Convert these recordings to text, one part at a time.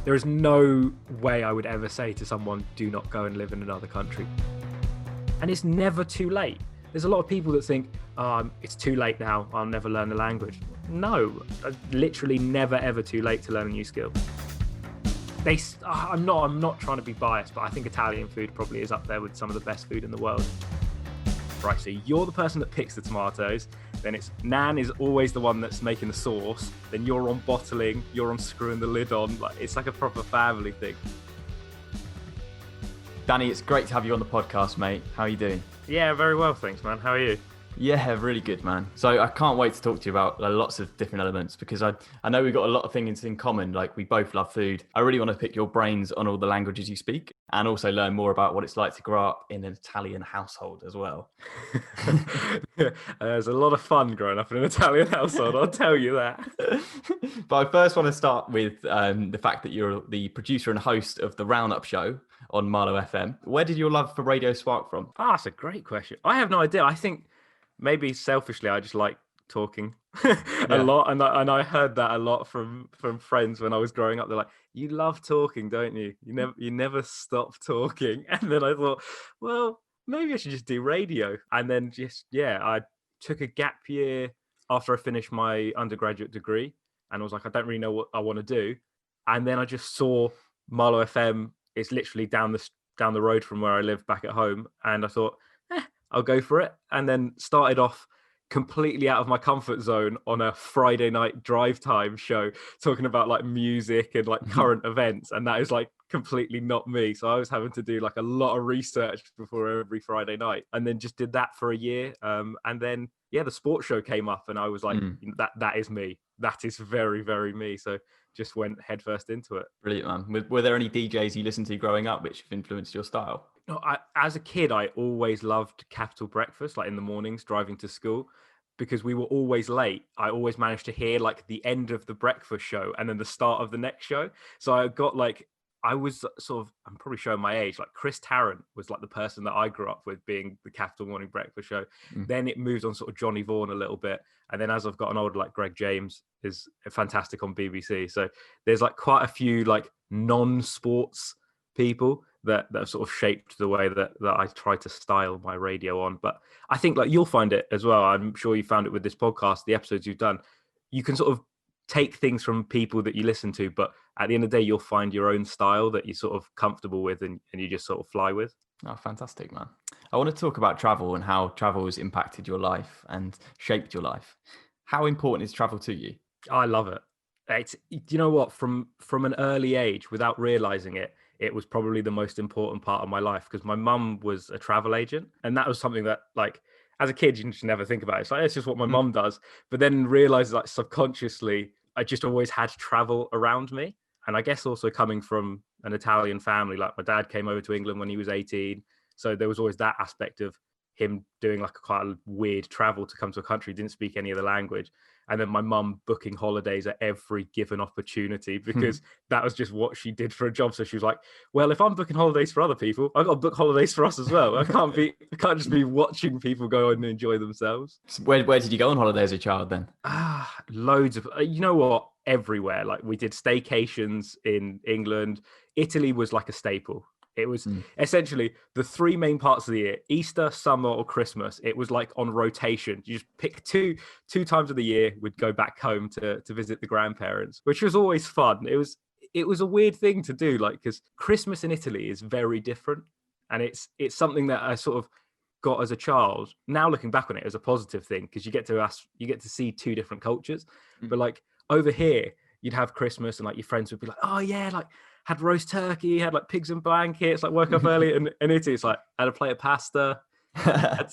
There is no way I would ever say to someone, do not go and live in another country. And it's never too late. There's a lot of people that think, it's too late now, I'll never learn the language. No, literally never ever too late to learn a new skill. I'm not trying to be biased, but I think Italian food probably is up there with some of the best food in the world. Right, so you're the person that picks the tomatoes, then it's Nan is always the one that's making the sauce, then you're on bottling, you're on screwing the lid on, it's like a proper family thing. Danny, it's great to have you on the podcast, mate. How are you doing? Yeah, very well, thanks, man. How are you? Yeah, really good, man. So I can't wait to talk to you about lots of different elements, because I know we've got a lot of things in common. Like, we both love food. I really want to pick your brains on all the languages you speak, and also learn more about what it's like to grow up in an Italian household as well. There's a lot of fun growing up in an Italian household, I'll tell you that. But I first want to start with the fact that you're the producer and host of the Roundup show on Marlow FM. Where did your love for radio spark from? That's a great question. I have no idea. I think maybe selfishly, I just like talking a lot, and I heard that a lot from friends when I was growing up. They're like, "You love talking, don't you? You never stop talking." And then I thought, well, maybe I should just do radio. And then I took a gap year after I finished my undergraduate degree, and I was like, I don't really know what I want to do. And then I just saw Marlow FM. It's literally down the road from where I live back at home, and I thought, I'll go for it. And then started off completely out of my comfort zone on a Friday night drive time show, talking about like music and like current events. And that is like completely not me. So I was having to do like a lot of research before every Friday night, and then just did that for a year. And then, the sports show came up, and I was like, that is me. That is very, very me. So just went headfirst into it. Brilliant, man. Were there any DJs you listened to growing up which have influenced your style? No, as a kid, I always loved Capital Breakfast, like in the mornings driving to school, because we were always late. I always managed to hear like the end of the breakfast show and then the start of the next show. So I got I was sort of, I'm probably showing my age, like Chris Tarrant was like the person that I grew up with being the Capital Morning Breakfast show. Then it moved on sort of Johnny Vaughan a little bit. And then as I've gotten older, like Greg James is fantastic on BBC. So there's like quite a few like non-sports people that have sort of shaped the way that I try to style my radio on. But I think like you'll find it as well. I'm sure you found it with this podcast, the episodes you've done. You can sort of take things from people that you listen to, but at the end of the day, you'll find your own style that you're sort of comfortable with and you just sort of fly with. Oh, fantastic, man. I want to talk about travel and how travel has impacted your life and shaped your life. How important is travel to you? I love it. It's, you know what, from an early age, without realizing it, it was probably the most important part of my life, because my mum was a travel agent, and that was something that, like, as a kid, you just never think about it. It's like, it's just what my mum does. But then realize, like, subconsciously, I just always had travel around me. And I guess also coming from an Italian family, like my dad came over to England when he was 18. So there was always that aspect of him doing like quite a weird travel to come to a country, didn't speak any of the language. And then my mum booking holidays at every given opportunity, because that was just what she did for a job. So she was like, well, if I'm booking holidays for other people, I've got to book holidays for us as well. I can't just be watching people go and enjoy themselves. Where did you go on holiday as a child then? Loads of, you know what? Everywhere. Like, we did staycations in England. Italy was like a staple. It was essentially the three main parts of the year: Easter, summer, or Christmas. It was like on rotation. You just pick two times of the year. We'd go back home to visit the grandparents, which was always fun. It was a weird thing to do, like, because Christmas in Italy is very different, and it's something that I sort of got as a child. Now looking back on it as a positive thing, because you get to see two different cultures. But like over here, you'd have Christmas and like your friends would be like, oh yeah, like had roast turkey, had like pigs in blankets, like woke up early, and in Italy it's like had a plate of pasta, had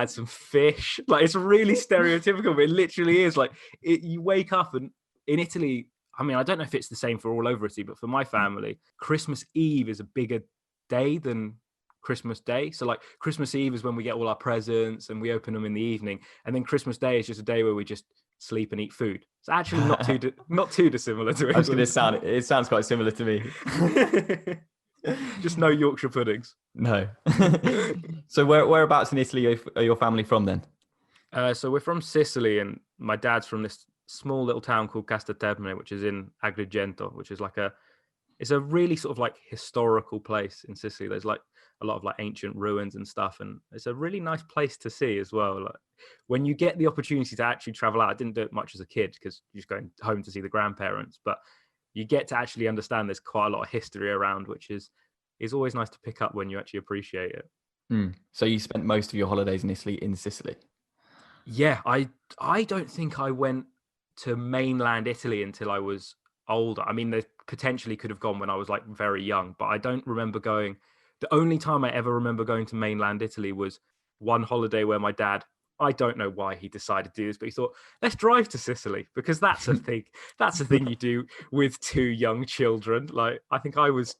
some fish. Like, it's really stereotypical, but it literally is. Like, you wake up, and in Italy, I mean, I don't know if it's the same for all over Italy, but for my family, Christmas Eve is a bigger day than Christmas Day. So like Christmas Eve is when we get all our presents and we open them in the evening, and then Christmas Day is just a day where we just sleep and eat food. It's actually not too dissimilar to England. I was going to it sounds quite similar to me. Just no Yorkshire puddings. No. So whereabouts in Italy are your family from then? So we're from Sicily, and my dad's from this small little town called Castelltermine, which is in Agrigento, which is like a it's a really sort of like historical place in Sicily. There's like a lot of like ancient ruins and stuff, and it's a really nice place to see as well. Like when you get the opportunity to actually travel out, I didn't do it much as a kid because you're just going home to see the grandparents, but you get to actually understand there's quite a lot of history around, which is always nice to pick up when you actually appreciate it. So you spent most of your holidays in Italy in Sicily? Yeah, I don't think I went to mainland Italy until I was older. I mean, they potentially could have gone when I was like very young, but I don't remember going. The only time I ever remember going to mainland Italy was one holiday where my dad, I don't know why he decided to do this, but he thought, let's drive to Sicily because that's a thing. That's a thing you do with two young children. Like I think I was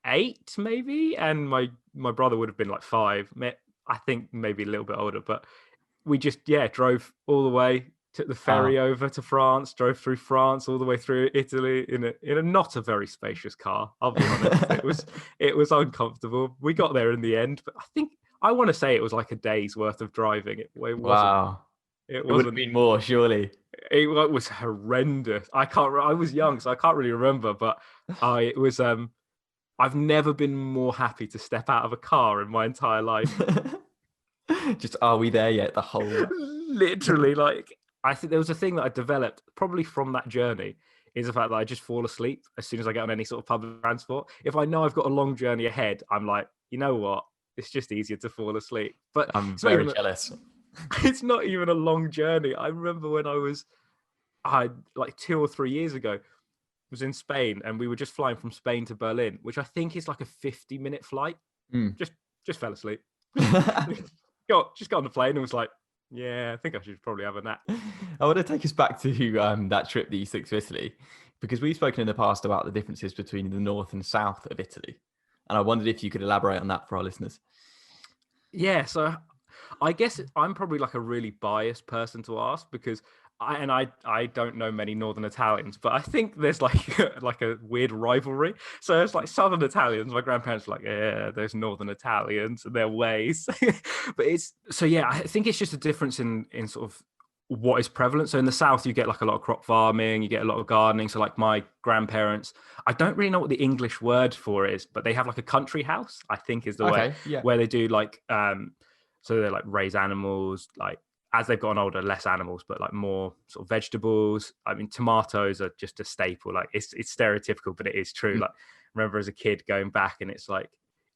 8 maybe, and my brother would have been like 5. I think maybe a little bit older, but we just drove all the way, took the ferry over to France, drove through France all the way through Italy in a not a very spacious car. I'll be honest, it was uncomfortable. We got there in the end, but I want to say it was like a day's worth of driving. It wasn't. Wow. It It would have wasn't. been more, surely. It was horrendous. I was young, so I can't really remember, but it was. I've never been more happy to step out of a car in my entire life. Just, are we there yet? The whole Literally, like I think there was a thing that I developed probably from that journey is the fact that I just fall asleep as soon as I get on any sort of public transport. If I know I've got a long journey ahead, I'm like, you know what? It's just easier to fall asleep. But I'm very jealous. It's not even a long journey. I remember when I like 2 or 3 years ago, was in Spain, and we were just flying from Spain to Berlin, which I think is like a 50-minute flight. Just fell asleep. Just got on the plane and was like, yeah, I think I should probably have a nap. I want to take us back to that trip that you took to Italy, because we've spoken in the past about the differences between the north and south of Italy. And I wondered if you could elaborate on that for our listeners. Yeah, so I guess I'm probably like a really biased person to ask because I don't know many Northern Italians, but I think there's like like a weird rivalry. So it's like Southern Italians. My grandparents were like, yeah, there's Northern Italians and their ways. But I think it's just a difference in sort of what is prevalent. So in the South, you get like a lot of crop farming, you get a lot of gardening. So like my grandparents, I don't really know what the English word for it is, but they have like a country house, I think is the way, where they do like so they like raise animals, like as they've gotten older, less animals, but like more sort of vegetables. I mean, tomatoes are just a staple. Like it's stereotypical, but it is true. Like I remember as a kid going back, and it's like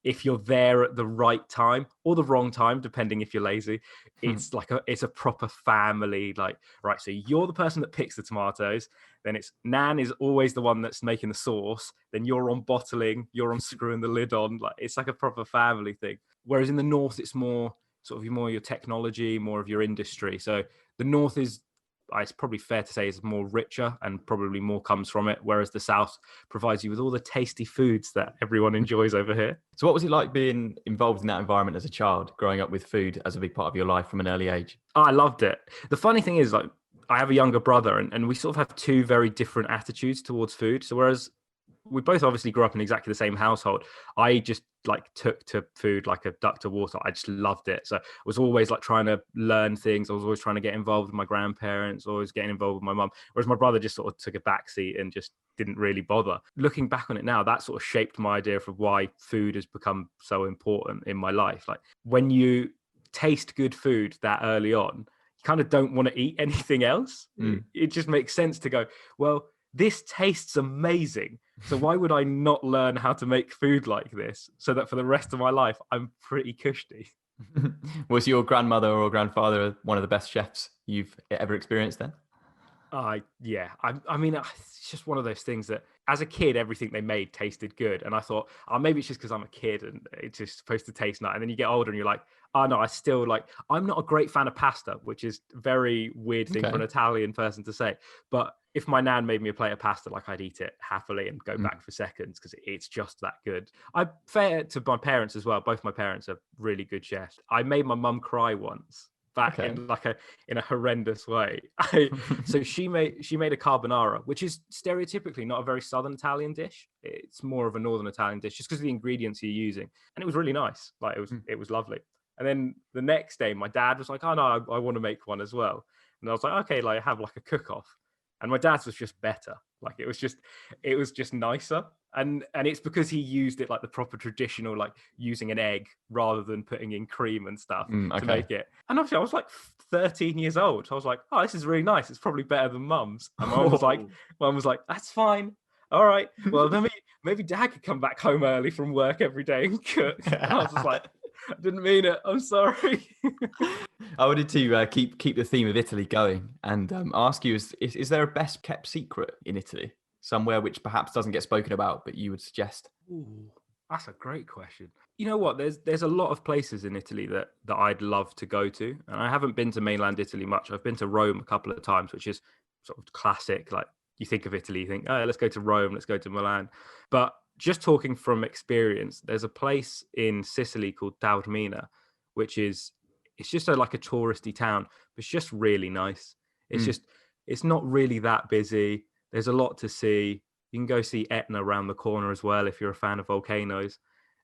if you're there at the right time or the wrong time, depending if you're lazy, it's like it's a proper family. Like, right, so you're the person that picks the tomatoes. Then it's Nan is always the one that's making the sauce. Then you're on bottling, you're on screwing the lid on. Like it's like a proper family thing. Whereas in the north, it's more sort of more your technology, more of your industry. So the north is, it's probably fair to say, is more richer and probably more comes from it, whereas the south provides you with all the tasty foods that everyone enjoys over here. So what was it like being involved in that environment as a child, growing up with food as a big part of your life from an early age? Oh, I loved it. The funny thing is, like, I have a younger brother, and we sort of have two very different attitudes towards food. So whereas we both obviously grew up in exactly the same household, I just like took to food like a duck to water. I just loved it. So I was always like trying to learn things. I was always trying to get involved with my grandparents, always getting involved with my mum. Whereas my brother just sort of took a backseat and just didn't really bother. Looking back on it now, that sort of shaped my idea of why food has become so important in my life. Like when you taste good food that early on, you kind of don't want to eat anything else. It just makes sense to go, well, this tastes amazing. So why would I not learn how to make food like this so that for the rest of my life, I'm pretty cushy? Was your grandmother or grandfather one of the best chefs you've ever experienced then? Yeah. I mean, it's just one of those things that as a kid, everything they made tasted good. And I thought, oh, maybe it's just because I'm a kid and it's just supposed to taste nice. And then you get older and you're like, oh, no, I'm not a great fan of pasta, which is a very weird thing for an Italian person to say. But if my nan made me a plate of pasta, like I'd eat it happily and go back for seconds because it's just that good. I'm fair to my parents as well. Both my parents are really good chefs. I made my mum cry once. Back in a horrendous way. So she made a carbonara, which is stereotypically not a very Southern Italian dish. It's more of a Northern Italian dish, just because of the ingredients you're using. And it was really nice. Like it was lovely. And then the next day, my dad was like, "Oh no, I want to make one as well." And I was like, "Okay, like have like a cook-off." and my dad's was just better. Like it was just nicer. And it's because he used it like the proper traditional, like using an egg rather than putting in cream and stuff to make it. And obviously I was like 13 years old. So I was like, oh, this is really nice. It's probably better than mum's. And mum was like, that's fine. All right. Well, maybe dad could come back home early from work every day and cook. And I was just like, I didn't mean it. I'm sorry. I wanted to keep the theme of Italy going and ask you, is there a best kept secret in Italy? Somewhere which perhaps doesn't get spoken about, but you would suggest? Ooh, that's a great question. You know what? There's a lot of places in Italy that I'd love to go to. And I haven't been to mainland Italy much. I've been to Rome a couple of times, which is sort of classic. Like you think of Italy, you think, oh, let's go to Rome, let's go to Milan. But just talking from experience, there's a place in Sicily called Taormina, which is, it's just like a touristy town, but it's just really nice. It's not really that busy. There's a lot to see. You can go see Etna around the corner as well if you're a fan of volcanoes.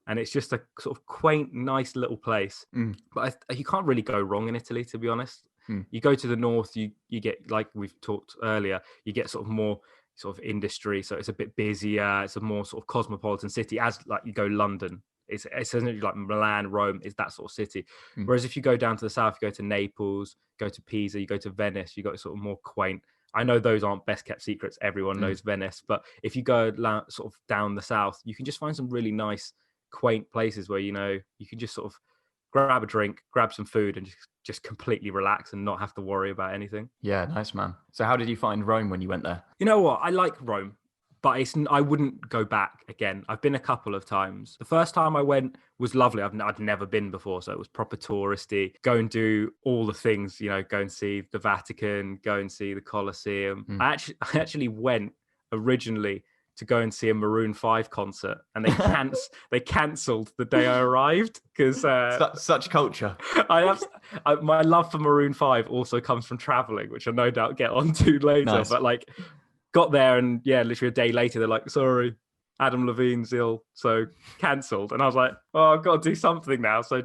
And it's just a sort of quaint, nice little place. But you can't really go wrong in Italy, to be honest. You go to the north, you get, like we've talked earlier, you get sort of more sort of industry. So it's a bit busier. It's a more sort of cosmopolitan city. As like you go London, it's essentially like Milan, Rome is that sort of city. Whereas if you go down to the south, you go to Naples, go to Pisa, you go to Venice, you got sort of more quaint. I know those aren't best kept secrets. Everyone knows Venice, but if you go sort of down the south, you can just find some really nice, quaint places where, you know, you can just sort of grab a drink, grab some food and just completely relax and not have to worry about anything. Yeah, nice, man. So how did you find Rome when you went there? You know what? I like Rome, but I wouldn't go back again. I've been a couple of times. The first time I went was lovely. I'd never been before, so it was proper touristy. Go and do all the things, you know, go and see the Vatican, go and see the Colosseum. I actually went originally to go and see a Maroon 5 concert, and they cancelled the day I arrived because such culture. My love for Maroon 5 also comes from traveling, which I'll no doubt get onto later. Nice. But like, got there and literally a day later they're like, sorry, Adam Levine's ill, so cancelled. And I was like, oh, I've got to do something now. So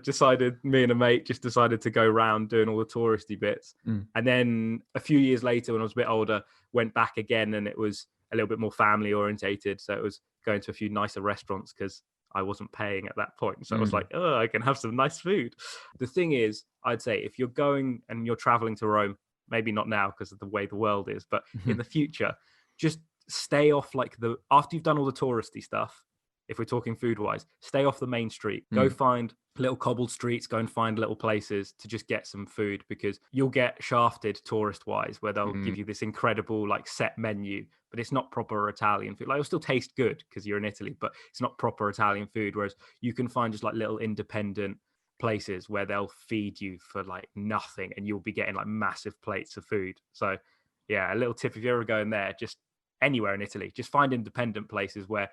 me and a mate just decided to go around doing all the touristy bits. And then a few years later, when I was a bit older, went back again, and it was a little bit more family orientated. So it was going to a few nicer restaurants because I wasn't paying at that point. So I was like, oh, I can have some nice food. The thing is, I'd say if you're going and you're traveling to Rome, maybe not now because of the way the world is, but in the future, just stay off after you've done all the touristy stuff, if we're talking food wise, stay off the main street. Go find little cobbled streets, go and find little places to just get some food, because you'll get shafted tourist wise where they'll give you this incredible like set menu, but it's not proper Italian food. Like it'll still taste good because you're in Italy, but it's not proper Italian food. Whereas you can find just like little independent places where they'll feed you for like nothing and you'll be getting like massive plates of food. So yeah, a little tip if you're ever going there, just anywhere in Italy, just find independent places where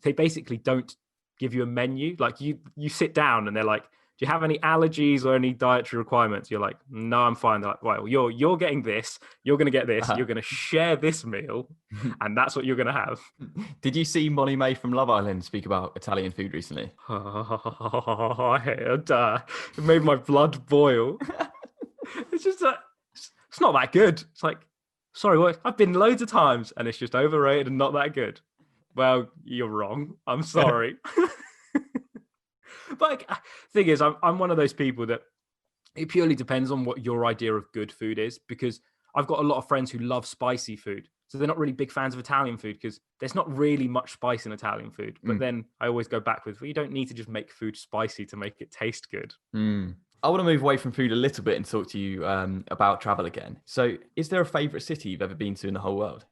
they basically don't give you a menu. Like you sit down and they're like, do you have any allergies or any dietary requirements? You're like, no, I'm fine. They're like, well, you're getting this, you're going to get this, you're going to share this meal, and that's what you're going to have. Did you see Molly May from Love Island speak about Italian food recently? It made my blood boil. It's just it's not that good. It's like, sorry, what? I've been loads of times and it's just overrated and not that good. Well, you're wrong. I'm sorry. But like, thing is, I'm one of those people that it purely depends on what your idea of good food is, because I've got a lot of friends who love spicy food. So they're not really big fans of Italian food because there's not really much spice in Italian food. But then I always go back with, well, you don't need to just make food spicy to make it taste good. I want to move away from food a little bit and talk to you about travel again. So is there a favourite city you've ever been to in the whole world?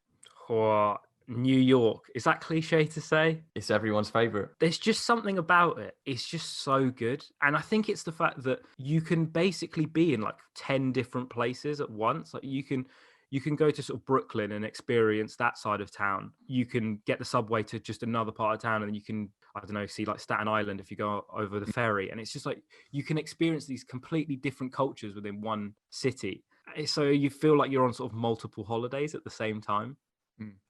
Oh, New York. Is that cliche to say? It's everyone's favourite. There's just something about it. It's just so good. And I think it's the fact that you can basically be in like 10 different places at once. Like you can go to sort of Brooklyn and experience that side of town. You can get the subway to just another part of town, and you can, I don't know, see like Staten Island if you go over the ferry. And it's just like you can experience these completely different cultures within one city. So you feel like you're on sort of multiple holidays at the same time.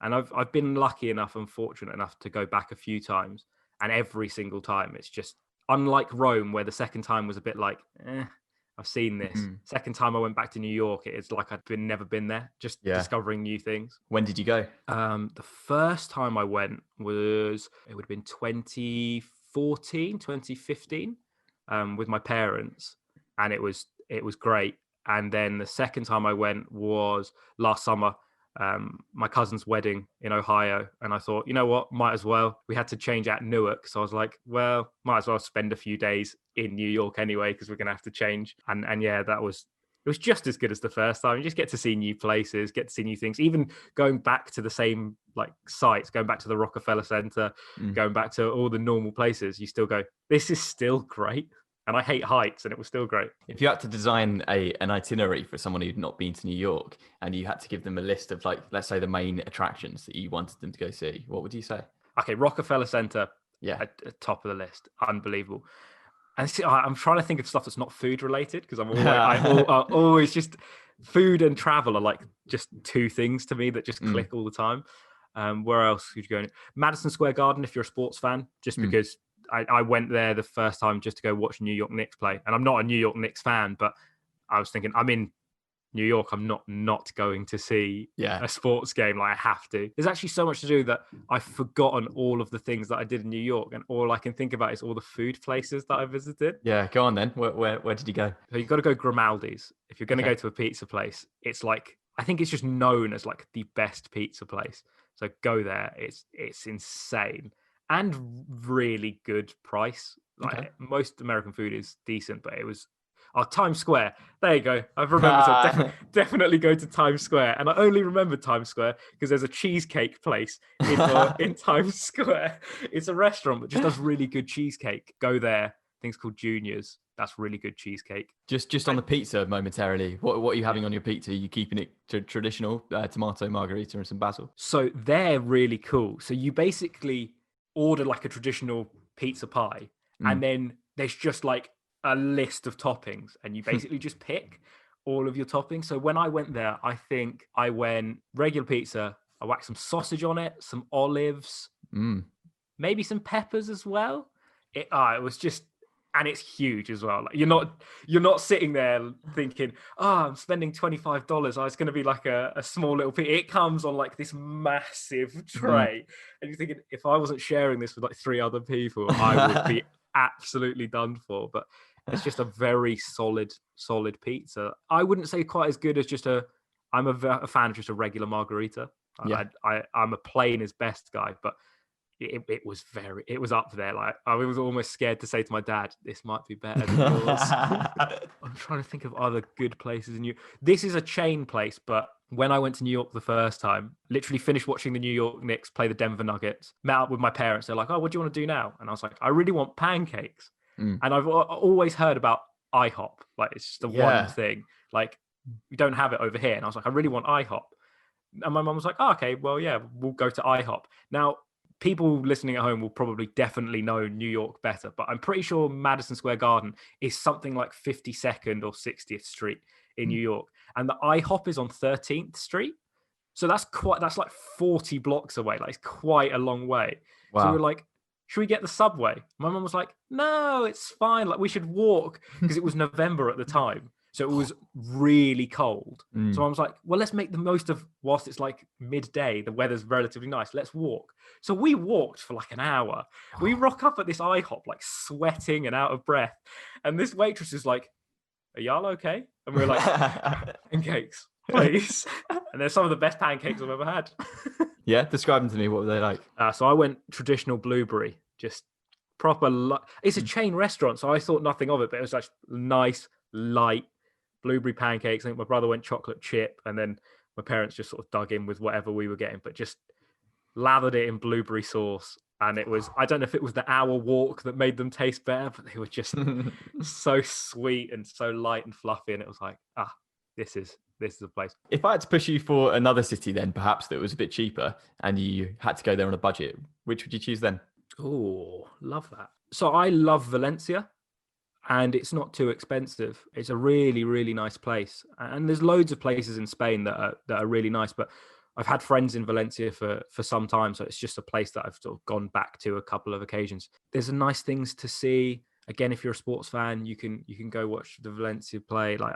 And I've been lucky enough and fortunate enough to go back a few times, and every single time it's just, unlike Rome where the second time was a bit like, I've seen this. Second time I went back to New York, it's like I'd never been there, just discovering new things. When did you go? The first time I went it would have been 2014, 2015, with my parents, and it was great. And then the second time I went was last summer, my cousin's wedding in Ohio. And I thought, you know what, might as well. We had to change at Newark. So I was like, well, might as well spend a few days in New York anyway, because we're going to have to change. And yeah, it was just as good as the first time. You just get to see new places, get to see new things, even going back to the same like sites, going back to the Rockefeller Center, going back to all the normal places. You still go, this is still great. And I hate heights, and it was still great. If you had to design an itinerary for someone who'd not been to New York, and you had to give them a list of, like, let's say the main attractions that you wanted them to go see, what would you say? Okay, Rockefeller Center, at top of the list. Unbelievable. And see, I'm trying to think of stuff that's not food related, because I'm always just food and travel are like just two things to me that just click all the time. Where else could you go? Madison Square Garden, if you're a sports fan, just because I went there the first time just to go watch New York Knicks play. And I'm not a New York Knicks fan, but I was thinking, I'm in New York, I'm not going to see a sports game. Like, I have to. There's actually so much to do that I've forgotten all of the things that I did in New York, and all I can think about is all the food places that I visited. Yeah, go on then. Where did you go? So you've got to go Grimaldi's. If you're going to go to a pizza place, it's like, I think it's just known as like the best pizza place. So go there. It's insane and really good price. Like most American food is decent, but it was Times Square. There you go. I've remembered to definitely go to Times Square. And I only remember Times Square because there's a cheesecake place in Times Square. It's a restaurant that just does really good cheesecake. Go there. Things called Junior's. That's really good cheesecake. Just on the pizza momentarily, what are you having on your pizza? Are you keeping it to traditional tomato margarita and some basil? So they're really cool. So you basically order like a traditional pizza pie, and then there's just like a list of toppings, and you basically just pick all of your toppings. So when I went there, I think I went regular pizza. I whacked some sausage on it, some olives, maybe some peppers as well. It was just, and it's huge as well. Like, you're not sitting there thinking, I'm spending $25. It's going to be like a small little pizza. It comes on like this massive tray, and you're thinking, if I wasn't sharing this with like 3 other people, I would be absolutely done for. But it's just a very solid pizza. I wouldn't say quite as good as just I'm a fan of just a regular margarita. I'm a plain is best guy, but it was up there. Like, I was almost scared to say to my dad, this might be better than yours. I'm trying to think of other good places in New York. This is a chain place, but when I went to New York the first time, literally finished watching the New York Knicks play the Denver Nuggets, met up with my parents. They're like, oh, what do you want to do now? And I was like, I really want pancakes. And I've always heard about IHOP. Like, it's just the one thing. Like, we don't have it over here. And I was like, I really want IHOP. And my mum was like, oh, okay, well, yeah, we'll go to IHOP. Now, people listening at home will probably definitely know New York better, but I'm pretty sure Madison Square Garden is something like 52nd or 60th Street in New York. And the IHOP is on 13th Street. So that's like 40 blocks away. Like, it's quite a long way. Wow. So we were like, should we get the subway? My mum was like, no, it's fine. Like, we should walk, because it was November at the time. So it was really cold. So I was like, well, let's make the most of, whilst it's like midday, the weather's relatively nice, let's walk. So we walked for like an hour. We rock up at this IHOP, like sweating and out of breath. And this waitress is like, are y'all okay? And we're like, pancakes, please. And they're some of the best pancakes I've ever had. Yeah, describe them to me. What were they like? So I went traditional blueberry, just proper. It's a chain restaurant, so I thought nothing of it, but it was like nice, light blueberry pancakes. I think my brother went chocolate chip, and then my parents just sort of dug in with whatever we were getting, but just lathered it in blueberry sauce. And it was, I don't know if it was the hour walk that made them taste better, but they were just so sweet and so light and fluffy. And it was like, this is the place. If I had to push you for another city then, perhaps that was a bit cheaper, and you had to go there on a budget, which would you choose then? Oh, love that. So I love Valencia, and it's not too expensive. It's a really, really nice place. And there's loads of places in Spain that are really nice, but I've had friends in Valencia for some time. So it's just a place that I've sort of gone back to a couple of occasions. There's nice things to see. again, if you're a sports fan, you can go watch the Valencia play. Like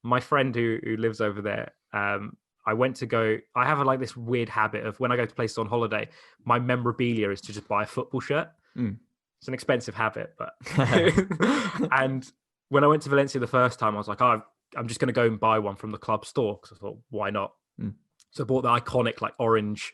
my friend who lives over there. I went to go. I have like this weird habit of when I go to places on holiday, my memorabilia is to just buy a football shirt. It's an expensive habit, but and when I went to Valencia the first time, I was like, oh, I'm just going to go and buy one from the club store because I thought, why not? So I bought the iconic like orange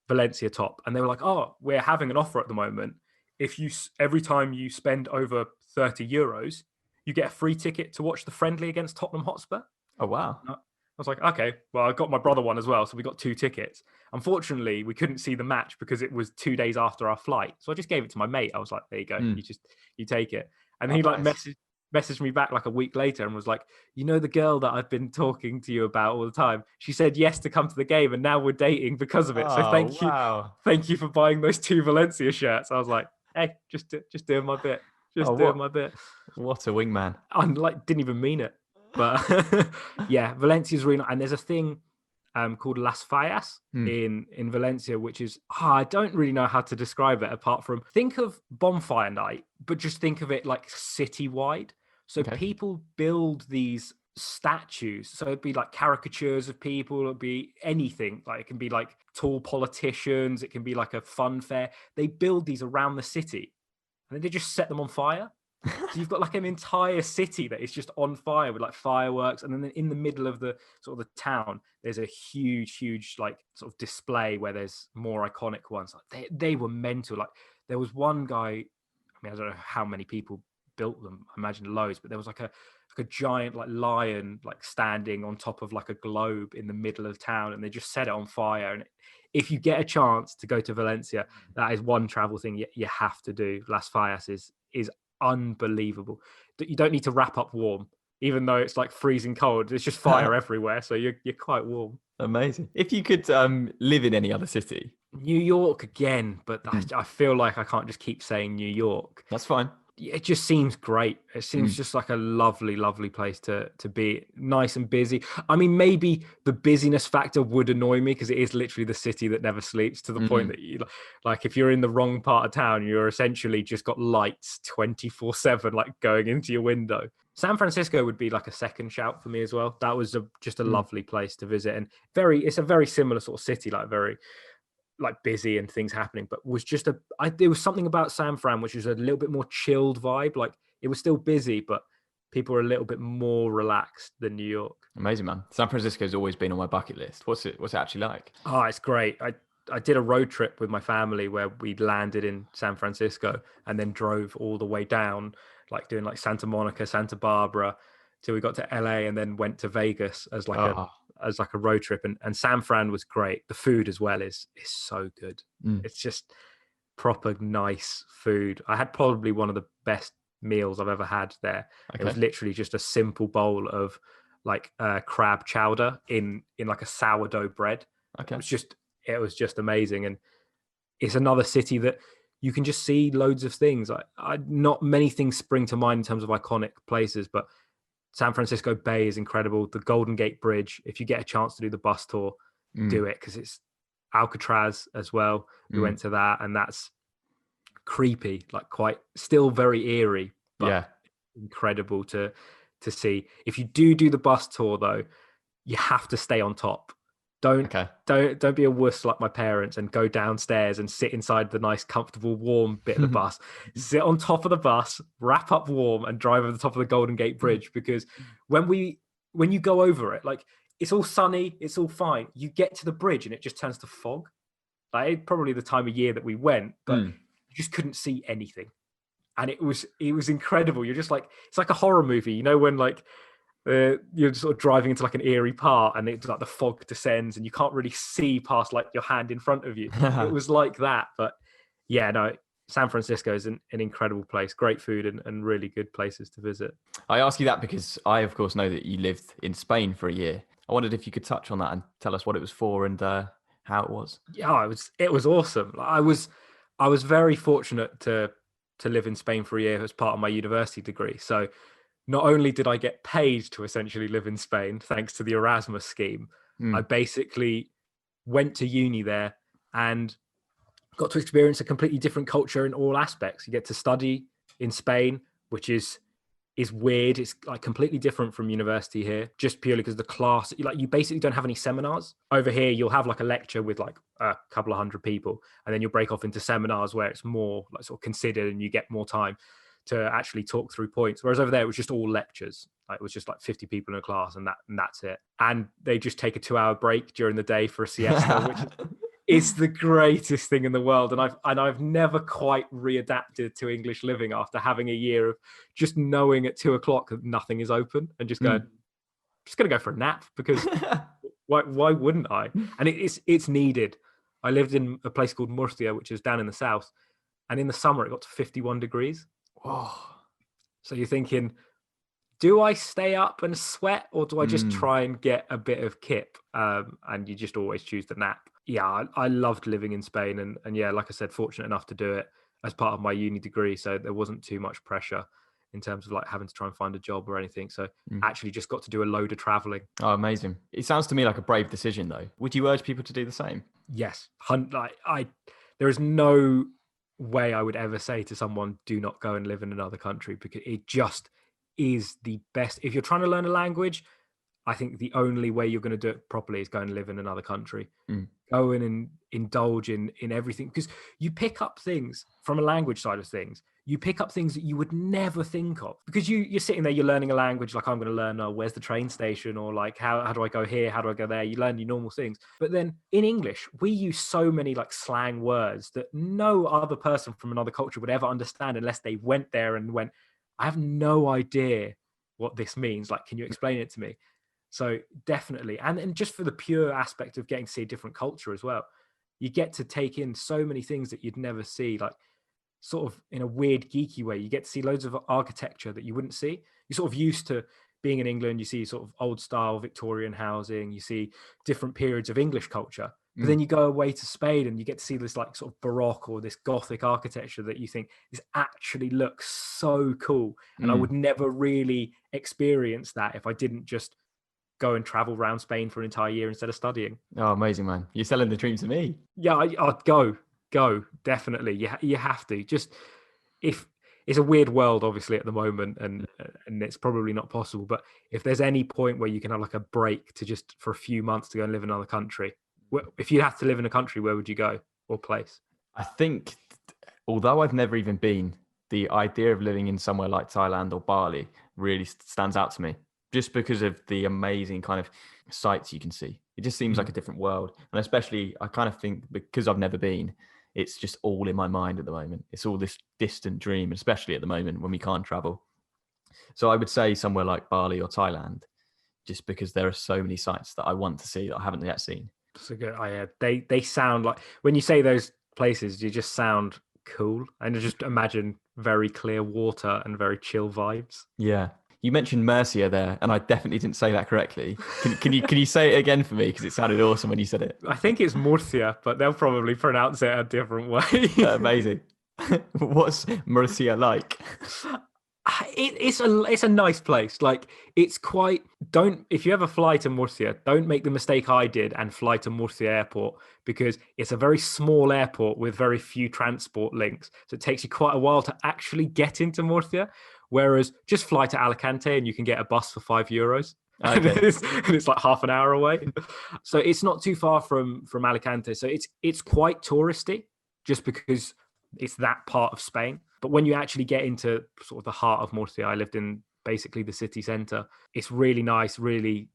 Valencia top, and they were like, oh, we're having an offer at the moment. If you every time you spend over €30, you get a free ticket to watch the friendly against Tottenham Hotspur. Oh wow! I was like, okay, well, I got my brother one as well, so we got 2 tickets. Unfortunately, we couldn't see the match because it was 2 days after our flight, so I just gave it to my mate. I was like, there you go, you take it. And he like messaged me back like a week later and was like, you know, the girl that I've been talking to you about all the time, she said yes to come to the game, and now we're dating because of it. So thank you for buying those 2 Valencia shirts. I was like, hey, just doing my bit. Doing my bit. What a wingman. I like didn't even mean it. But yeah, Valencia's really nice. And there's a thing called Las Fallas in Valencia, which is, I don't really know how to describe it apart from think of bonfire night, but just think of it like citywide. So people build these statues. So it'd be like caricatures of people, it'd be anything. Like it can be like tall politicians, it can be like a fun fair. They build these around the city and then they just set them on fire. So you've got like an entire city that is just on fire with like fireworks, and then in the middle of the sort of the town, there's a huge like sort of display where there's more iconic ones. Like they were mental. Like there was one guy. I mean, I don't know how many people built them. I imagine loads, but there was like a giant like lion like standing on top of like a globe in the middle of town, and they just set it on fire. And if you get a chance to go to Valencia, that is one travel thing you have to do. Las Fallas is unbelievable. You don't need to wrap up warm, even though it's like freezing cold. There's just fire everywhere, so you're quite warm. Amazing. If you could live in any other city, New York again, but I feel like I can't just keep saying New York. That's fine. It just seems great. It seems just like a lovely place to be. Nice and busy. I mean, maybe the busyness factor would annoy me because it is literally the city that never sleeps, to the point that you like if you're in the wrong part of town, you're essentially just got lights 24/7 like going into your window. San Francisco would be like a second shout for me as well. That was just a lovely place to visit, and it's a very similar sort of city, like very like busy and things happening, but was just there was something about San Fran which was a little bit more chilled vibe. Like it was still busy, but people were a little bit more relaxed than New York. Amazing, man. San Francisco's always been on my bucket list. What's it actually like? Oh, it's great. I did a road trip with my family where we landed in San Francisco and then drove all the way down, like doing like Santa Monica, Santa Barbara, till we got to LA, and then went to Vegas as like a road trip. And San Fran was great. The food as well is so good. It's just proper nice food. I had probably one of the best meals I've ever had there. It was literally just a simple bowl of like crab chowder in like a sourdough bread. It was just amazing. And it's another city that you can just see loads of things. Not many things spring to mind in terms of iconic places, but San Francisco Bay is incredible. The Golden Gate Bridge, if you get a chance to do the bus tour, do it, because it's Alcatraz as well. We went to that, and that's creepy, like quite still very eerie, but incredible to see. If you do the bus tour though, you have to stay on top. Don't be a wuss like my parents and go downstairs and sit inside the nice, comfortable, warm bit of the bus. Sit on top of the bus, wrap up warm, and drive over the top of the Golden Gate Bridge. Because when you go over it, like it's all sunny, it's all fine. You get to the bridge and it just turns to fog. Like probably the time of year that we went, but you just couldn't see anything, and it was incredible. You're just like, it's like a horror movie, you know, when like. You're sort of driving into like an eerie part and it's like the fog descends and you can't really see past like your hand in front of you. It was like that. But yeah, no, San Francisco is an incredible place, great food and really good places to visit. I ask you that because I, of course, know that you lived in Spain for a year. I wondered if you could touch on that and tell us what it was for and how it was. Yeah, it was awesome. I was very fortunate to live in Spain for a year as part of my university degree. So not only did I get paid to essentially live in Spain, thanks to the Erasmus scheme, I basically went to uni there and got to experience a completely different culture in all aspects. You get to study in Spain, which is weird. It's like completely different from university here, just purely because the class, like you basically don't have any seminars. Over here, you'll have like a lecture with like a couple of hundred people, and then you'll break off into seminars where it's more like sort of considered and you get more time to actually talk through points. Whereas over there, it was just all lectures. Like it was just like 50 people in a class and that's it. And they just take a 2-hour break during the day for a siesta, which is the greatest thing in the world. And I've never quite readapted to English living after having a year of just knowing at 2:00 that nothing is open and just going, just going to go for a nap because why wouldn't I? And it's needed. I lived in a place called Murcia, which is down in the south. And in the summer, it got to 51 degrees. Oh. So you're thinking, do I stay up and sweat or do I just try and get a bit of kip? And you just always choose the nap. Yeah, I loved living in Spain. And yeah, like I said, fortunate enough to do it as part of my uni degree. So there wasn't too much pressure in terms of like having to try and find a job or anything. So actually just got to do a load of traveling. Oh, amazing. It sounds to me like a brave decision though. Would you urge people to do the same? Yes. There is no way I would ever say to someone, do not go and live in another country, because it just is the best. If you're trying to learn a language, I think the only way you're going to do it properly is go and live in another country. Go in and indulge in everything, because you pick up things from a language side of things. You pick up things that you would never think of, because you're sitting there, you're learning a language. Like I'm going to learn, where's the train station, or like how do I go here? How do I go there? You learn your normal things. But then in English, we use so many like slang words that no other person from another culture would ever understand unless they went there and went, I have no idea what this means. Like, can you explain it to me? So definitely. And just for the pure aspect of getting to see a different culture as well, you get to take in so many things that you'd never see, like sort of in a weird geeky way. You get to see loads of architecture that you wouldn't see. You're sort of used to being in England, you see sort of old style Victorian housing, you see different periods of English culture. But then you go away to Spain and you get to see this like sort of Baroque or this Gothic architecture that you think this actually looks so cool. And I would never really experience that if I didn't just go and travel around Spain for an entire year instead of studying. Oh, amazing, man. You're selling the dream to me. Yeah, I'd go, definitely. You have to. Just if it's a weird world, obviously, at the moment, and it's probably not possible. But if there's any point where you can have like a break to just for a few months to go and live in another country, if you have to live in a country, where would you go or place? I think, although I've never even been, the idea of living in somewhere like Thailand or Bali really stands out to me, just because of the amazing kind of sights you can see. It just seems like a different world. And especially, I kind of think because I've never been, it's just all in my mind at the moment. It's all this distant dream, especially at the moment when we can't travel. So I would say somewhere like Bali or Thailand, just because there are so many sites that I want to see that I haven't yet seen. So good. They sound like, when you say those places, you just sound cool. And you just imagine very clear water and very chill vibes. Yeah. You mentioned Murcia there, and I definitely didn't say that correctly. Can you say it again for me? Because it sounded awesome when you said it. I think it's Murcia, but they'll probably pronounce it a different way. Amazing. What's Murcia like? It's a nice place. Like it's quite. If you ever fly to Murcia, don't make the mistake I did and fly to Murcia airport, because it's a very small airport with very few transport links. So it takes you quite a while to actually get into Murcia. Whereas just fly to Alicante and you can get a bus for €5. Okay. and it's like half an hour away. So it's not too far from Alicante. So it's quite touristy just because it's that part of Spain. But when you actually get into sort of the heart of Murcia, I lived in basically the city centre. It's really nice, really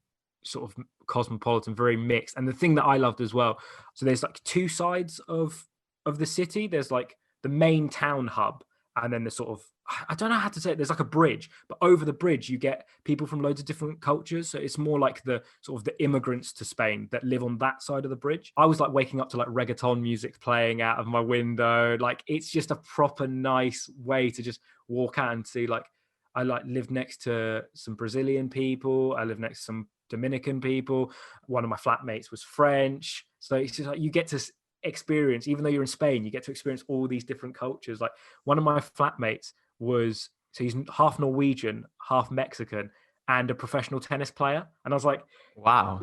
sort of cosmopolitan, very mixed. And the thing that I loved as well, so there's like two sides of the city. There's like the main town hub, and then the sort of, I don't know how to say it, there's like a bridge, but over the bridge you get people from loads of different cultures. So it's more like the sort of the immigrants to Spain that live on that side of the bridge. I was like waking up to like reggaeton music playing out of my window. Like it's just a proper nice way to just walk out and see. Like I like lived next to some Brazilian people. I lived next to some Dominican people. One of my flatmates was French. So it's just like you get to experience, even though you're in Spain, you get to experience all these different cultures. Like one of my flatmates so he's half Norwegian, half Mexican, and a professional tennis player. And I was like, wow,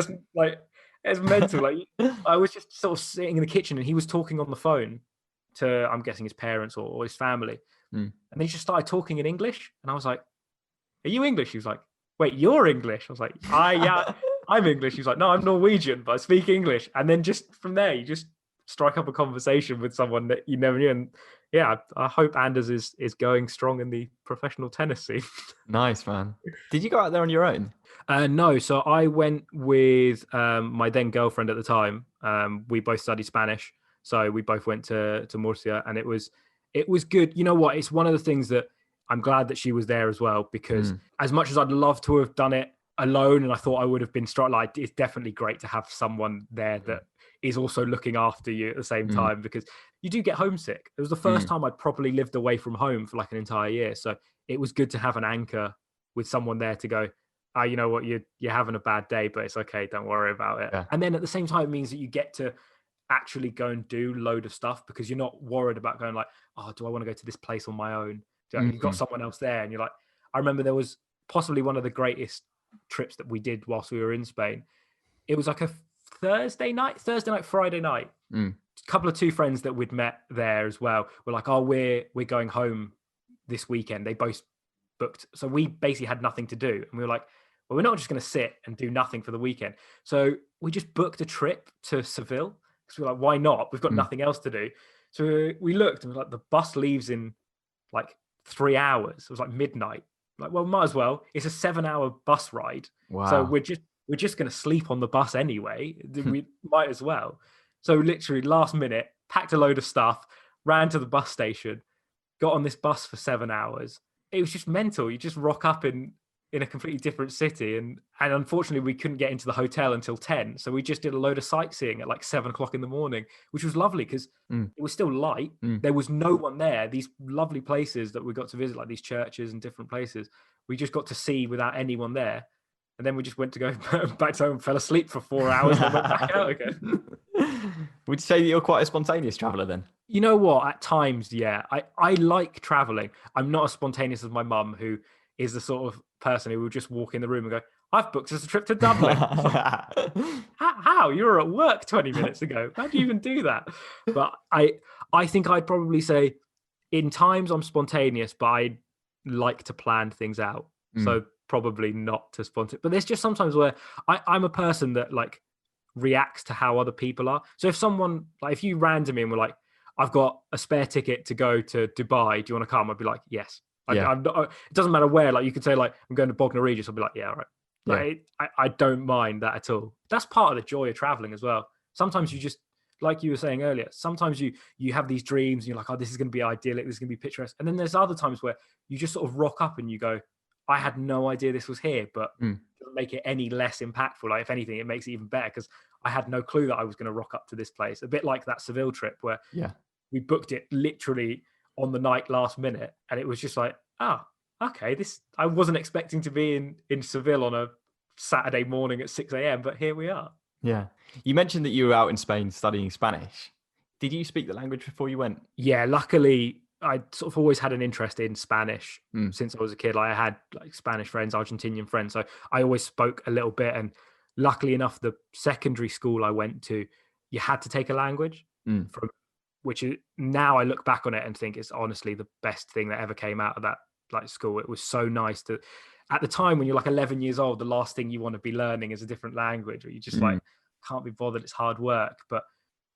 it's mental. Like I was just sort of sitting in the kitchen and he was talking on the phone to, I'm guessing his parents or his family. And then he just started talking in English. And I was like, are you English? He was like, wait, you're English? I was like, yeah, I'm English. He was like, no, I'm Norwegian, but I speak English. And then just from there, you just strike up a conversation with someone that you never knew. And yeah, I hope Anders is going strong in the professional tennis scene. Nice, man. Did you go out there on your own? No, so I went with my then girlfriend at the time. We both studied Spanish, so we both went to Murcia, and it was good. You know what? It's one of the things that I'm glad that she was there as well, because as much as I'd love to have done it alone, and I thought I would have been strong, like, it's definitely great to have someone there that is also looking after you at the same time, because you do get homesick. It was the first time I'd properly lived away from home for like an entire year, so it was good to have an anchor with someone there to go, you know what, you're having a bad day, but it's okay, don't worry about it. Yeah. And then at the same time, it means that you get to actually go and do load of stuff, because you're not worried about going like, oh, do I want to go to this place on my own? You've got someone else there, and you're like, I remember there was possibly one of the greatest trips that we did whilst we were in Spain. It was like a Thursday night, Friday night. A couple of two friends that we'd met there as well were like, oh, we're going home this weekend. They both booked, so we basically had nothing to do, and we were like, well, we're not just going to sit and do nothing for the weekend. So we just booked a trip to Seville, because we were like, why not? We've got nothing else to do. So we looked, and we were like, the bus leaves in like 3 hours. It was like midnight. Like, well, might as well. It's a 7-hour bus ride. Wow. So we're just going to sleep on the bus anyway. We might as well. So literally last minute, packed a load of stuff, ran to the bus station, got on this bus for 7 hours. It was just mental. You just rock up in a completely different city. And unfortunately, we couldn't get into the hotel until 10. So we just did a load of sightseeing at like 7 o'clock in the morning, which was lovely because it was still light. There was no one there. These lovely places that we got to visit, like these churches and different places, we just got to see without anyone there. And then we just went to go back to home, fell asleep for 4 hours, and went back out again. Would you say that you're quite a spontaneous traveller then? You know what? At times, yeah. I like traveling. I'm not as spontaneous as my mum, who is the sort of person who will just walk in the room and go, I've booked us a trip to Dublin. How? You were at work 20 minutes ago. How do you even do that? But I think I'd probably say in times I'm spontaneous, but I like to plan things out. So probably not to spontaneous. But there's just sometimes where I'm a person that like reacts to how other people are. So if someone, like if you ran to me and were like, I've got a spare ticket to go to Dubai, do you want to come? I'd be like, yes. I'm not, it doesn't matter where. Like you could say like, I'm going to Bognor Regis. I'll be like, yeah, all right. Like, I don't mind that at all. That's part of the joy of traveling as well. Sometimes you just, like you were saying earlier, sometimes you have these dreams and you're like, oh, this is going to be idyllic, this is going to be picturesque. And then there's other times where you just sort of rock up and you go, I had no idea this was here, but it doesn't make it any less impactful. Like if anything, it makes it even better because I had no clue that I was going to rock up to this place. A bit like that Seville trip where we booked it literally on the night last minute. And it was just like, oh, okay, I wasn't expecting to be in Seville on a Saturday morning at 6 a.m., but here we are. Yeah. You mentioned that you were out in Spain studying Spanish. Did you speak the language before you went? Yeah, luckily I sort of always had an interest in Spanish since I was a kid. Like I had like Spanish friends, Argentinian friends. So I always spoke a little bit. And luckily enough, the secondary school I went to, you had to take a language from, which is, now I look back on it and think it's honestly the best thing that ever came out of that like school. It was so nice to, at the time when you're like 11 years old, the last thing you want to be learning is a different language, or you just like can't be bothered. It's hard work. But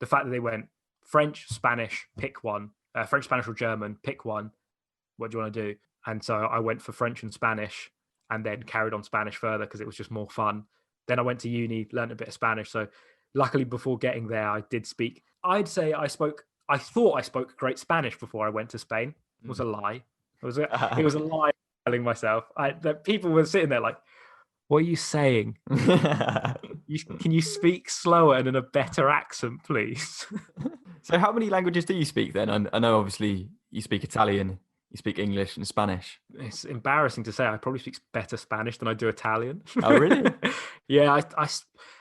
the fact that they went French, Spanish, pick one, French, Spanish, or German, pick one. What do you want to do? And so I went for French and Spanish, and then carried on Spanish further because it was just more fun. Then I went to uni, learned a bit of Spanish. So luckily, before getting there, I did speak. I'd say I thought I spoke great Spanish before I went to Spain. It was a lie. It was a lie telling myself. That people were sitting there like, what are you saying? Can you speak slower and in a better accent, please? So how many languages do you speak then? I know obviously you speak Italian, you speak English and Spanish. It's embarrassing to say I probably speak better Spanish than I do Italian. Oh, really? Yeah, I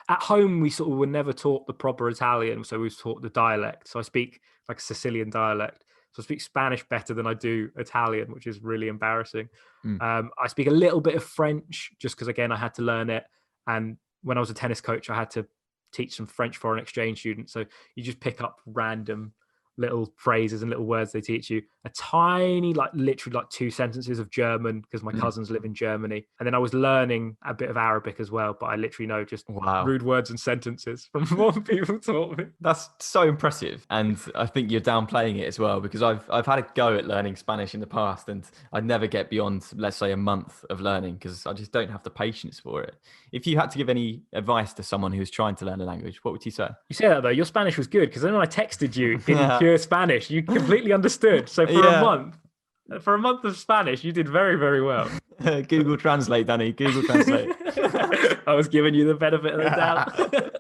at home we sort of were never taught the proper Italian, so we was taught the dialect. So I speak like a Sicilian dialect. So I speak Spanish better than I do Italian, which is really embarrassing. I speak a little bit of French just because, again, I had to learn it. And when I was a tennis coach, I had to teach some French foreign exchange students. So you just pick up random little phrases and little words they teach you, a tiny, like literally like 2 sentences of German because my cousins live in Germany. And then I was learning a bit of Arabic as well, but I literally know just rude words and sentences from what people taught me. That's so impressive. And I think you're downplaying it as well, because I've had a go at learning Spanish in the past, and I'd never get beyond, let's say, a month of learning because I just don't have the patience for it. If you had to give any advice to someone who's trying to learn a language, what would you say? You say that though, your Spanish was good because then when I texted you in pure Spanish, you completely understood. So for a month of Spanish, you did very, very well. Google Translate, Danny. Google Translate. I was giving you the benefit of the doubt.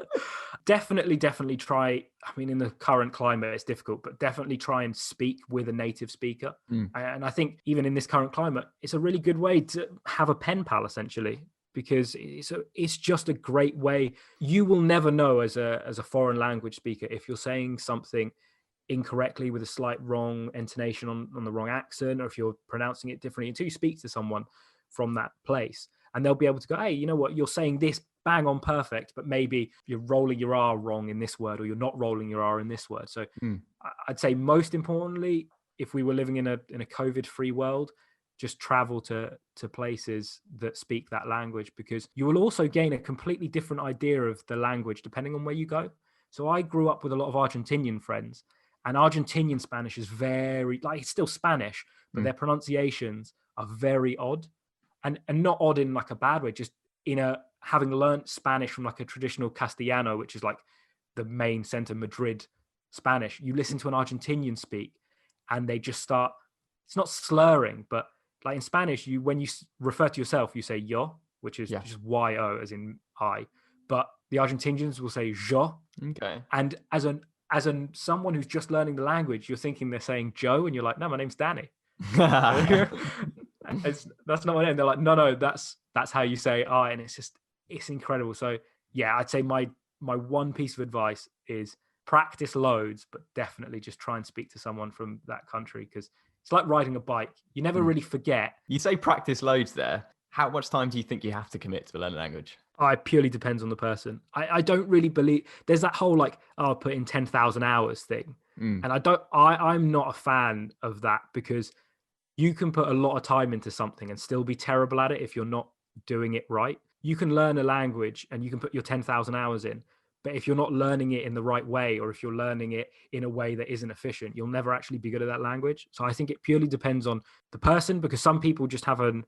Definitely try. I mean, in the current climate, it's difficult, but definitely try and speak with a native speaker. And I think even in this current climate, it's a really good way to have a pen pal, essentially, because it's just a great way. You will never know as a foreign language speaker if you're saying something incorrectly with a slight wrong intonation on the wrong accent, or if you're pronouncing it differently until you speak to someone from that place. And they'll be able to go, hey, you know what, you're saying this bang on perfect, but maybe you're rolling your R wrong in this word, or you're not rolling your R in this word. So I'd say most importantly, if we were living in a COVID-free world, just travel to places that speak that language, because you will also gain a completely different idea of the language depending on where you go. So I grew up with a lot of Argentinian friends, and Argentinian Spanish is very, like, it's still Spanish, but their pronunciations are very odd. And not odd in like a bad way, just having learnt Spanish from like a traditional Castellano, which is like the main center Madrid Spanish. You listen to an Argentinian speak and they just start, it's not slurring, but like in Spanish, when you refer to yourself, you say yo, which is just Y-O as in I. But the Argentinians will say yo. Okay. And as someone who's just learning the language, you're thinking they're saying Joe, and you're like, no, my name's Danny. That's not my name. They're like, no, that's how you say I, and it's incredible. So yeah, I'd say my one piece of advice is practice loads, but definitely just try and speak to someone from that country, because it's like riding a bike. You never really forget. You say practice loads there. How much time do you think you have to commit to learn a language? It purely depends on the person. I don't really believe there's that whole like, I'll put in 10,000 hours thing. And I'm not a fan of that, because you can put a lot of time into something and still be terrible at it if you're not doing it right. You can learn a language and you can put your 10,000 hours in, but if you're not learning it in the right way, or if you're learning it in a way that isn't efficient, you'll never actually be good at that language. So I think it purely depends on the person, because some people just have a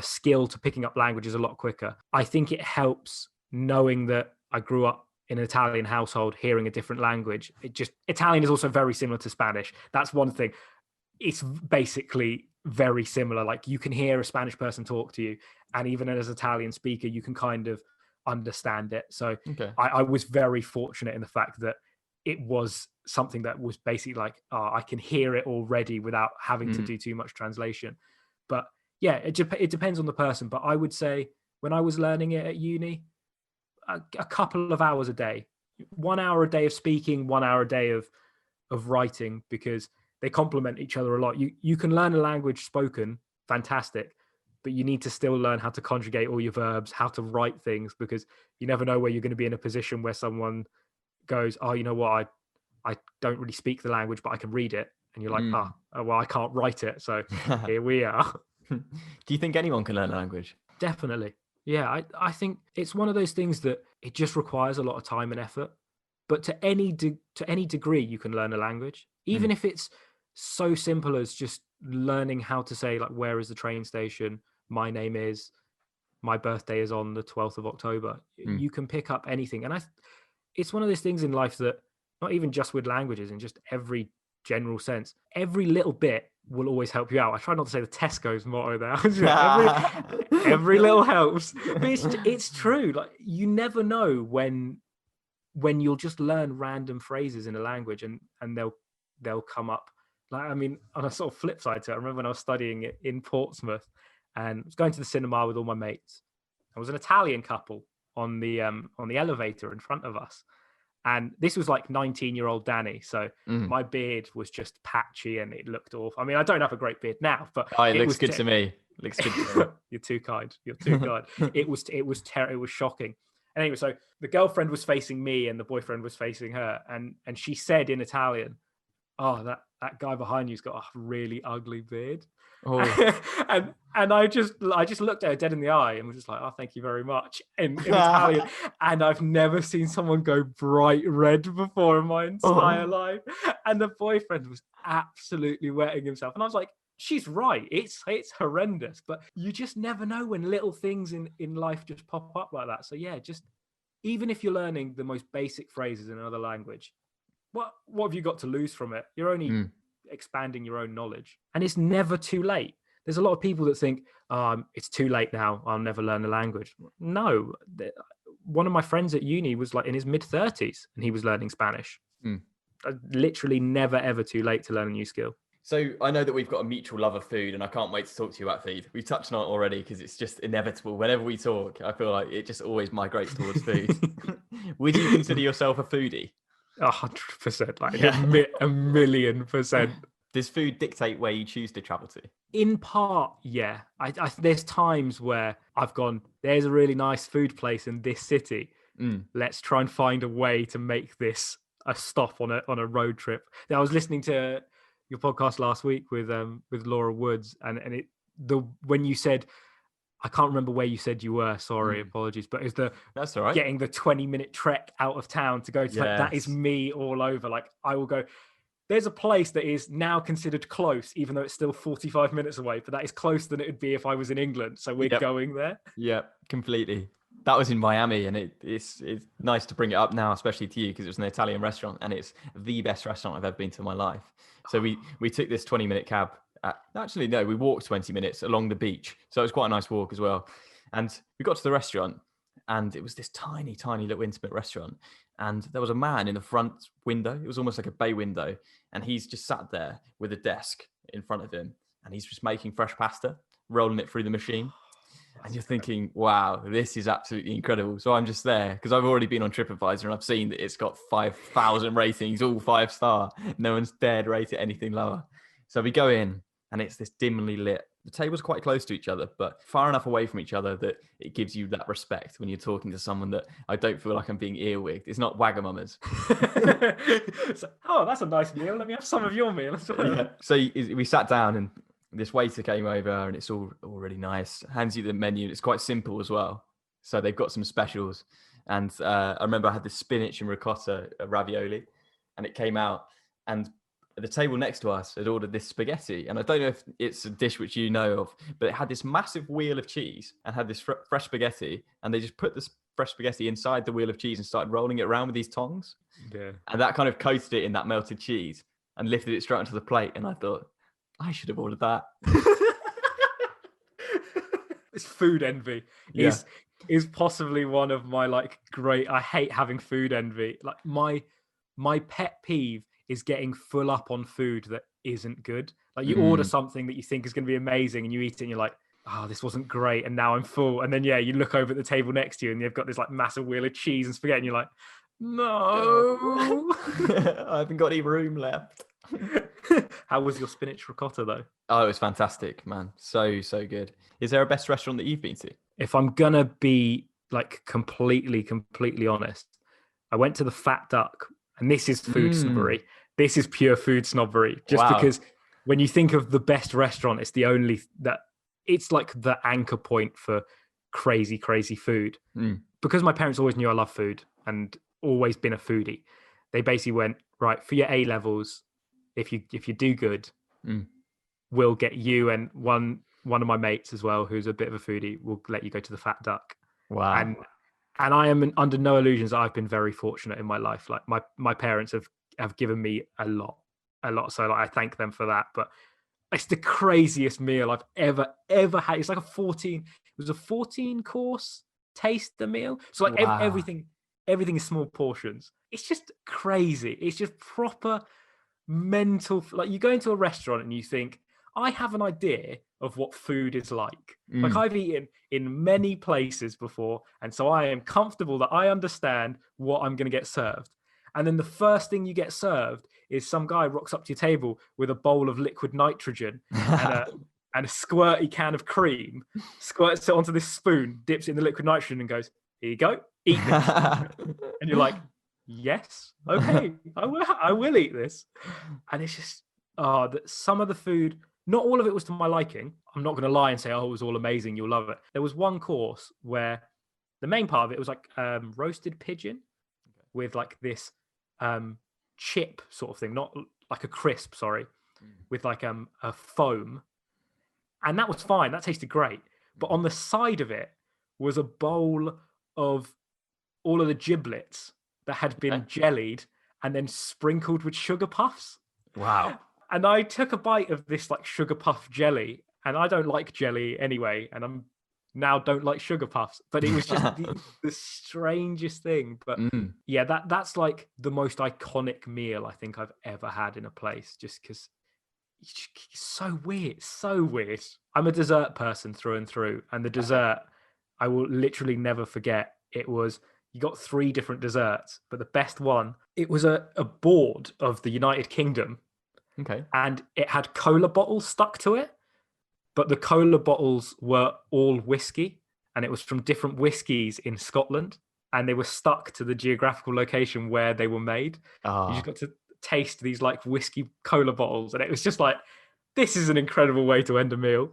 skill to picking up languages a lot quicker. I think it helps knowing that I grew up in an Italian household, hearing a different language. Italian is also very similar to Spanish. That's one thing. It's basically very similar. Like, you can hear a Spanish person talk to you, and even as an Italian speaker, you can kind of understand it. So I was very fortunate in the fact that it was something that was basically like, I can hear it already without having to do too much translation. But yeah, it depends on the person. But I would say when I was learning it at uni, a couple of hours a day, 1 hour a day of speaking, 1 hour a day of writing, because they complement each other a lot. You can learn a language spoken, fantastic, but you need to still learn how to conjugate all your verbs, how to write things, because you never know where you're going to be in a position where someone goes, oh, you know what, I don't really speak the language, but I can read it. And you're like, well, I can't write it. So here we are. Do you think anyone can learn a language? Definitely. Yeah, I think it's one of those things that it just requires a lot of time and effort. But to any degree, you can learn a language, even if it's so simple as just learning how to say, like, where is the train station? My name is, my birthday is on the 12th of October. You can pick up anything. And it's one of those things in life that, not even just with languages, in just every general sense, every little bit will always help you out. I try not to say the Tesco's motto there. every little helps. But it's true. Like, you never know when you'll just learn random phrases in a language and they'll come up. Like, I mean, on a sort of flip side to it, I remember when I was studying it in Portsmouth and I was going to the cinema with all my mates. There was an Italian couple on the elevator in front of us. And this was like 19-year-old Danny. So my beard was just patchy and it looked awful. I mean, I don't have a great beard now, but it looks good to me. Looks good to me. You're too kind. You're too kind. It was shocking. And anyway, so the girlfriend was facing me and the boyfriend was facing her. And she said in Italian, oh, that guy behind you's got a really ugly beard. Oh. and I just looked at her dead in the eye and was just like, oh, thank you very much in Italian. And I've never seen someone go bright red before in my entire life. And the boyfriend was absolutely wetting himself. And I was like, she's right. It's horrendous. But you just never know when little things in life just pop up like that. So yeah, just even if you're learning the most basic phrases in another language, what have you got to lose from it? You're only expanding your own knowledge, and it's never too late. There's a lot of people that think, it's too late now, I'll never learn the language. No, one of my friends at uni was like in his mid-30s and he was learning Spanish. Literally never ever too late to learn a new skill. So I know that we've got a mutual love of food, and I can't wait to talk to you about food. We've touched on it already because it's just inevitable. Whenever we talk, I feel like it just always migrates towards food. Would you consider yourself a foodie? 100%, like a 1,000,000%. Does food dictate where you choose to travel to? In part, yeah. I there's times where I've gone, there's a really nice food place in this city. Let's try and find a way to make this a stop on a road trip. Now, I was listening to your podcast last week with Laura Woods, and when you said, I can't remember where you said you were. Sorry, apologies. But that's all right. Getting the 20-minute trek out of town to go to that is me all over. Like I will go. There's a place that is now considered close, even though it's still 45 minutes away. But that is closer than it would be if I was in England. So we're going there. Yeah, completely. That was in Miami, and it's nice to bring it up now, especially to you, because it was an Italian restaurant, and it's the best restaurant I've ever been to in my life. So we took this 20-minute cab. Actually, no, we walked 20 minutes along the beach. So it was quite a nice walk as well. And we got to the restaurant, and it was this tiny, tiny little intimate restaurant. And there was a man in the front window. It was almost like a bay window. And he's just sat there with a desk in front of him. And he's just making fresh pasta, rolling it through the machine. And you're thinking, wow, this is absolutely incredible. So I'm just there because I've already been on TripAdvisor and I've seen that it's got 5,000 ratings, all 5-star. No one's dared rate it anything lower. So we go in and it's this dimly lit. The tables are quite close to each other, but far enough away from each other that it gives you that respect when you're talking to someone that I don't feel like I'm being earwigged. It's not Wagamamas. So, that's a nice meal. Let me have some of your meal. Yeah. So we sat down and this waiter came over and it's all really nice. Hands you the menu. It's quite simple as well. So they've got some specials. And I remember I had this spinach and ricotta ravioli and it came out and the table next to us had ordered this spaghetti. And I don't know if it's a dish which you know of, but it had this massive wheel of cheese and had this fresh spaghetti. And they just put this fresh spaghetti inside the wheel of cheese and started rolling it around with these tongs. Yeah. And that kind of coated it in that melted cheese and lifted it straight onto the plate. And I thought, I should have ordered that. It's food envy. Yeah. Is possibly one of my great. I hate having food envy. Like my pet peeve is getting full up on food that isn't good. Like you order something that you think is going to be amazing and you eat it and you're like, oh, this wasn't great. And now I'm full. And then, you look over at the table next to you and they've got this massive wheel of cheese and spaghetti. And you're like, no, I haven't got any room left. How was your spinach ricotta though? Oh, it was fantastic, man. So good. Is there a best restaurant that you've been to? If I'm going to be completely honest, I went to the Fat Duck. And this is food snobbery. This is pure food snobbery. Just because when you think of the best restaurant, it's the only that it's like the anchor point for crazy food. Because my parents always knew I love food and always been a foodie. They basically went, right, for your A levels, if you do good, we'll get you and one of my mates as well, who's a bit of a foodie, will let you go to the Fat Duck. Wow. And I am under no illusions that I've been very fortunate in my life. Like my parents have given me a lot. So I thank them for that. But it's the craziest meal I've ever had. It's like it was a 14 course taster meal. So everything is small portions. It's just crazy. It's just proper mental. Like you go into a restaurant and you think, I have an idea of what food is like. Like I've eaten in many places before. And so I am comfortable that I understand what I'm going to get served. And then the first thing you get served is some guy rocks up to your table with a bowl of liquid nitrogen and a squirty can of cream, squirts it onto this spoon, dips it in the liquid nitrogen and goes, here you go, eat this. And you're like, yes, okay, I will eat this. And it's just, that some of the food, not all of it was to my liking. I'm not going to lie and say, oh, it was all amazing, you'll love it. There was one course where the main part of it was like roasted pigeon with like this chip sort of thing, not like a crisp, sorry, with like a foam. And that was fine. That tasted great. But on the side of it was a bowl of all of the giblets that had been jellied and then sprinkled with sugar puffs. Wow. And I took a bite of this like sugar puff jelly, and I don't like jelly anyway, and I'm now don't like sugar puffs. But it was just the strangest thing. But yeah, that's like the most iconic meal I think I've ever had in a place, just because it's so weird, so weird. I'm a dessert person through and through, and the dessert I will literally never forget. It was, you got 3 different desserts, but the best one, it was a board of the United Kingdom. Okay. And it had cola bottles stuck to it, but the cola bottles were all whiskey, and it was from different whiskies in Scotland, and they were stuck to the geographical location where they were made. You just got to taste these like whiskey cola bottles, and it was just like, this is an incredible way to end a meal.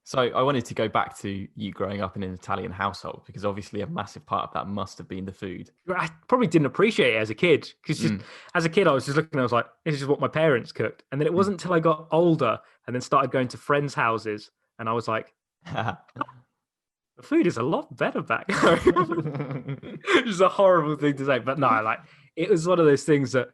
So I wanted to go back to you growing up in an Italian household, because obviously a massive part of that must have been the food. I probably didn't appreciate it as a kid, because just as a kid, I was just looking, I was like, this is what my parents cooked. And then it wasn't until I got older and then started going to friends' houses, and I was like, the food is a lot better back home. Which is a horrible thing to say. But no, like, it was one of those things that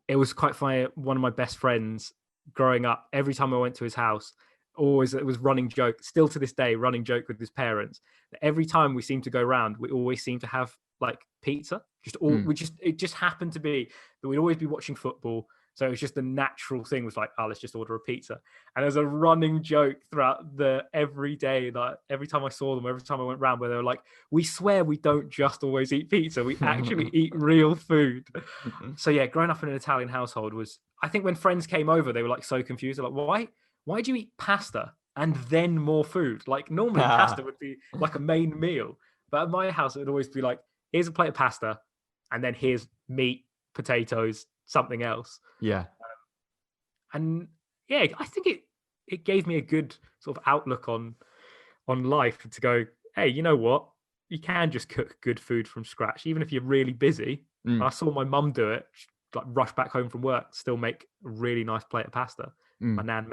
it was quite funny. One of my best friends growing up, every time I went to his house, always, it was running joke, still to this day, running joke with his parents. Every time we seem to go around, we always seem to have like pizza. It just happened to be that we'd always be watching football. So it was just the natural thing was like, oh, let's just order a pizza. And there's a running joke throughout the every day, like every time I saw them, every time I went round, where they were like, we swear we don't just always eat pizza. We actually eat real food. So yeah, growing up in an Italian household was, I think when friends came over, they were like so confused. They're like, why do you eat pasta and then more food? Like normally pasta would be like a main meal. But at my house, it would always be like, here's a plate of pasta and then here's meat, potatoes, something else. Yeah. And yeah, I think it gave me a good sort of outlook on life to go, hey, you know what? You can just cook good food from scratch, even if you're really busy. I saw my mum do it, like rush back home from work, still make a really nice plate of pasta. My nan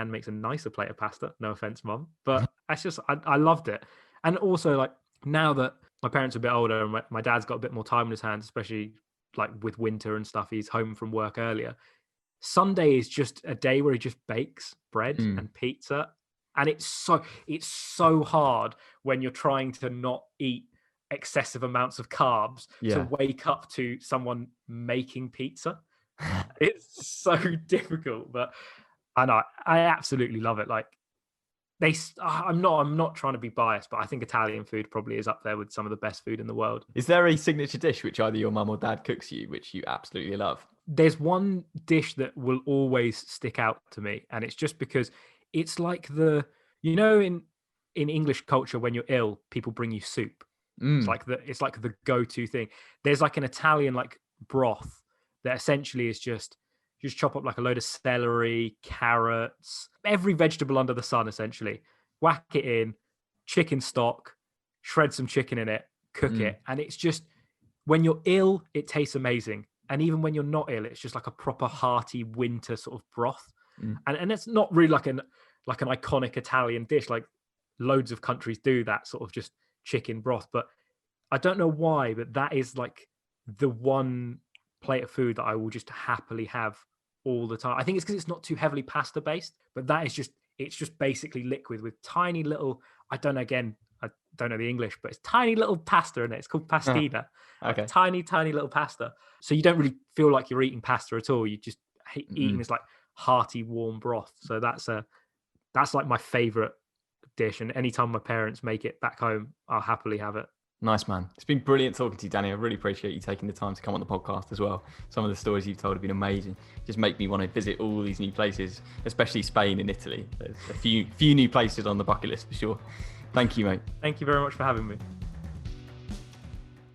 makes a nicer plate of pasta. No offense, mum, but that's just I loved it. And also, like, now that my parents are a bit older and my dad's got a bit more time on his hands, especially like with winter and stuff, he's home from work earlier. Sunday is just a day where he just bakes bread and pizza, and it's so hard when you're trying to not eat excessive amounts of carbs to wake up to someone making pizza. It's so difficult, but I know I absolutely love it. Like, I'm not trying to be biased, but I think Italian food probably is up there with some of the best food in the world. Is there a signature dish which either your mum or dad cooks you, which you absolutely love? There's one dish that will always stick out to me, and it's just because it's like in English culture, when you're ill, people bring you soup. It's like the go-to thing. There's like an Italian like broth that essentially is just chop up like a load of celery, carrots, every vegetable under the sun, essentially. Whack it in, chicken stock, shred some chicken in it, cook it. And it's just, when you're ill, it tastes amazing. And even when you're not ill, it's just like a proper hearty winter sort of broth. And it's not really like an iconic Italian dish. Like loads of countries do that sort of just chicken broth. But I don't know why, but that is like the one plate of food that I will just happily have all the time. I think it's because it's not too heavily pasta based, but that is it's just basically liquid with tiny little, I don't know the English, but it's tiny little pasta in it. It's called pastina. Okay. Like tiny little pasta. So you don't really feel like you're eating pasta at all. You just eating this like hearty warm broth. So that's like my favorite dish. And anytime my parents make it back home, I'll happily have it. Nice, man. It's been brilliant talking to you, Danny. I really appreciate you taking the time to come on the podcast as well. Some of the stories you've told have been amazing. Just make me want to visit all these new places, especially Spain and Italy. There's a few new places on the bucket list for sure. Thank you, mate. Thank you very much for having me.